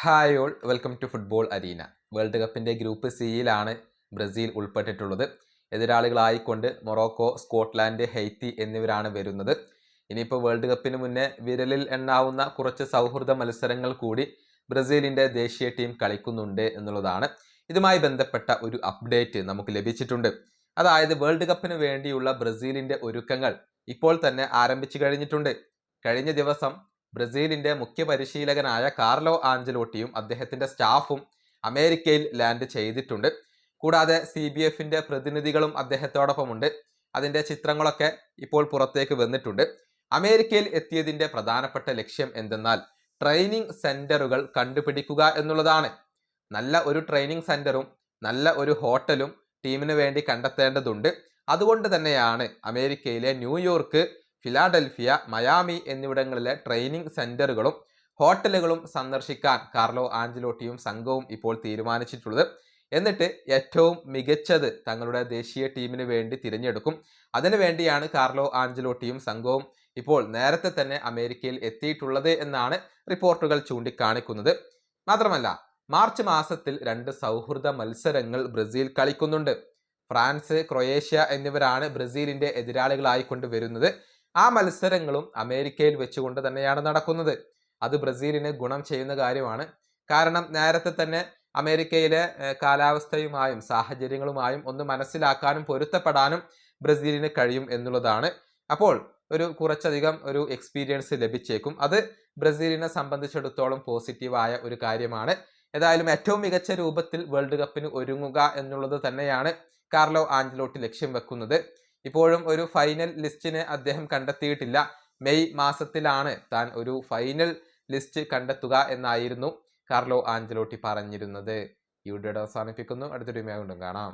Hi all, welcome to football arena. World കപ്പിൻ്റെ group സിയിലാണ് Brazil ഉൾപ്പെട്ടിട്ടുള്ളത്. എതിരാളികളായിക്കൊണ്ട് മൊറോക്കോ, സ്കോട്ട്ലാൻഡ്, ഹെയ്ത്തി എന്നിവരാണ് വരുന്നത്. ഇനിയിപ്പോൾ വേൾഡ് കപ്പിന് മുന്നേ വിരലിൽ എണ്ണാവുന്ന കുറച്ച് സൗഹൃദ മത്സരങ്ങൾ കൂടി ബ്രസീലിൻ്റെ ദേശീയ ടീം കളിക്കുന്നുണ്ട് എന്നുള്ളതാണ്. ഇതുമായി ബന്ധപ്പെട്ട ഒരു അപ്ഡേറ്റ് നമുക്ക് ലഭിച്ചിട്ടുണ്ട്. അതായത് വേൾഡ് കപ്പിന് വേണ്ടിയുള്ള ബ്രസീലിൻ്റെ ഒരുക്കങ്ങൾ ഇപ്പോൾ തന്നെ ആരംഭിച്ചു കഴിഞ്ഞിട്ടുണ്ട്. കഴിഞ്ഞ ദിവസം ബ്രസീലിന്റെ മുഖ്യ പരിശീലകനായ കാർലോ ആഞ്ചലോട്ടിയും അദ്ദേഹത്തിന്റെ സ്റ്റാഫും അമേരിക്കയിൽ ലാൻഡ് ചെയ്തിട്ടുണ്ട്. കൂടാതെ CBFന്റെ പ്രതിനിധികളും അദ്ദേഹത്തോടൊപ്പമുണ്ട്. അതിന്റെ ചിത്രങ്ങളൊക്കെ ഇപ്പോൾ പുറത്തേക്ക് വന്നിട്ടുണ്ട്. അമേരിക്കയിൽ എത്തിയതിന്റെ പ്രധാനപ്പെട്ട ലക്ഷ്യം എന്തെന്നാൽ ട്രെയിനിങ് സെന്ററുകൾ കണ്ടുപിടിക്കുക എന്നുള്ളതാണ്. നല്ല ഒരു ട്രെയിനിങ് സെന്ററും നല്ല ഒരു ഹോട്ടലും ടീമിന് വേണ്ടി കണ്ടെത്തേണ്ടതുണ്ട്. അതുകൊണ്ട് തന്നെയാണ് അമേരിക്കയിലെ ന്യൂയോർക്ക്, ഫിലാഡൽഫിയ, മയാമി എന്നിവിടങ്ങളിലെ ട്രെയിനിങ് സെന്ററുകളും ഹോട്ടലുകളും സന്ദർശിക്കാൻ കാർലോ ആഞ്ചലോട്ടിയും സംഘവും ഇപ്പോൾ തീരുമാനിച്ചിട്ടുള്ളത്. എന്നിട്ട് ഏറ്റവും മികച്ചത് തങ്ങളുടെ ദേശീയ ടീമിന് വേണ്ടി തിരഞ്ഞെടുക്കും. അതിനുവേണ്ടിയാണ് കാർലോ ആഞ്ചലോട്ടിയും സംഘവും ഇപ്പോൾ നേരത്തെ തന്നെ അമേരിക്കയിൽ എത്തിയിട്ടുള്ളത് എന്നാണ് റിപ്പോർട്ടുകൾ ചൂണ്ടിക്കാണിക്കുന്നത്. മാത്രമല്ല, മാർച്ച് മാസത്തിൽ 2 സൗഹൃദ മത്സരങ്ങൾ ബ്രസീൽ കളിക്കുന്നുണ്ട്. ഫ്രാൻസ്, ക്രൊയേഷ്യ എന്നിവരാണ് ബ്രസീലിന്റെ എതിരാളികളായിക്കൊണ്ട് വരുന്നത്. ആ മത്സരങ്ങളും അമേരിക്കയിൽ വെച്ചുകൊണ്ട് തന്നെയാണ് നടക്കുന്നത്. അത് ബ്രസീലിന് ഗുണം ചെയ്യുന്ന കാര്യമാണ്. കാരണം നേരത്തെ തന്നെ അമേരിക്കയിലെ കാലാവസ്ഥയുമായും സാഹചര്യങ്ങളുമായും ഒന്ന് മനസ്സിലാക്കാനും പൊരുത്തപ്പെടാനും ബ്രസീലിന് കഴിയും എന്നുള്ളതാണ്. അപ്പോൾ കുറച്ചധികം ഒരു എക്സ്പീരിയൻസ് ലഭിച്ചേക്കും. അത് ബ്രസീലിനെ സംബന്ധിച്ചിടത്തോളം പോസിറ്റീവായ ഒരു കാര്യമാണ്. ഏതായാലും ഏറ്റവും മികച്ച രൂപത്തിൽ വേൾഡ് കപ്പിന് ഒരുങ്ങുക എന്നുള്ളത് തന്നെയാണ് കാർലോ ആഞ്ചലോട്ടി ലക്ഷ്യം വെക്കുന്നത്. ഇപ്പോഴും ഒരു ഫൈനൽ ലിസ്റ്റിനെ അദ്ദേഹം കണ്ടെത്തിയിട്ടില്ല. മെയ് മാസത്തിലാണ് താൻ ഒരു ഫൈനൽ ലിസ്റ്റ് കണ്ടെത്തുക എന്നായിരുന്നു കാർലോ ആഞ്ചലോട്ടി പറഞ്ഞിരുന്നത്. ഈ വീഡിയോ അവസാനിപ്പിക്കുന്നു. അടുത്തൊരു വീഡിയോ കാണാം.